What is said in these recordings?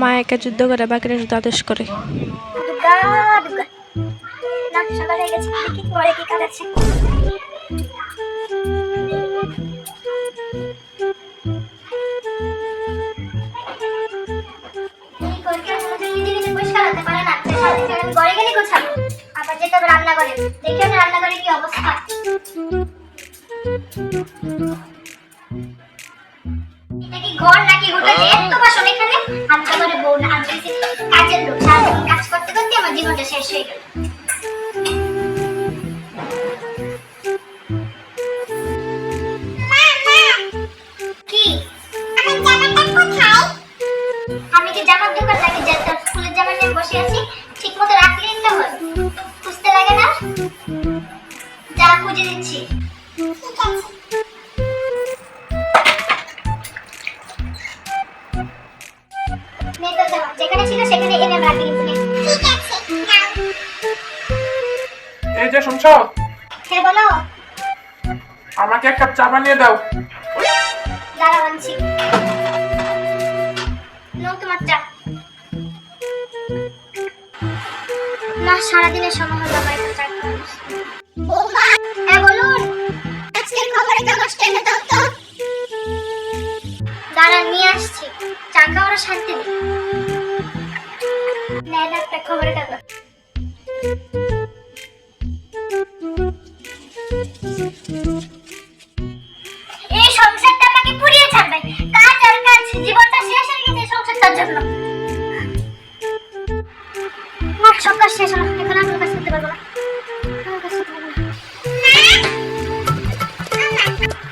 মা একা যুদ্ধ করে, বাকিরা শুধু আদেশ করে। দুর্গা দুর্গা। না সকাল হয়ে গেছে, দেখি ঘরে কি কাজ আছে। এই ঘরটা আমাদের নিজে নিজে পরিষ্কার হতে পারে না, সারাদিন সারাদিন ঘরে গেলে গোছাবো, আবার যেতে হবে রান্না করে। দেখি আমি রান্নাঘরে কি অবস্থা। এটা কি ঘর নাকি হোটেল? এত বাসন এখানে। আমি তো ঘরে বউ না, আমি হচ্ছি কাজের লোক। সারাদিন কাজ করতে করতে আমার জীবনটা শেষ হয়ে গেল। কি? আমি কি জামার দোকান নাকি যে তোর স্কুলের জামা নিয়ে বসে আছি? ঠিক মতো রাখলেই তো হয়, খুঁজতে লাগে না। যা খুঁজে দিচ্ছি। মেয়ে তো জামা যেখানে ছিল সেখানে এনে রাখি কিন্তু। ঠিক আছে নাও। এই যে শুনছো, হ্যাঁ বলো। আমাকে এক কাপ চা বানিয়ে দাও। দাঁড়াও আনছি। নাও তোমার চা। না সারাদিনের সময় হলো আমার একটা চা খাওয়ার। হ্যাঁ বলুন। আজকের খবরের কাগজ টেনে দাও তো। দাঁড়ান নিয়ে আসছি। চা খাওয়ার শান্তি নেই। নেন একটা খবরের কাগজ। এই সংসারটা আমাকে পুড়িয়ে ছাড়বে। কাজ আর কাজ, জীবনটা শেষ হয়ে গেছে এই সংসারটার জন্য। আমার সব কাজ শেষ হলো, এখন আমি কাজ করতে পারবো না। আমার কাজ করতে পারবো না।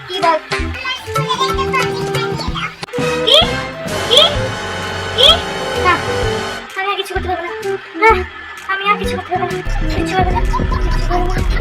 কি বল? কি? কি? কি? না, আমি আর কিছু করতে পারবো না। না, আমি আর কিছু করতে পারবো না। কিছু করতে পারবো না।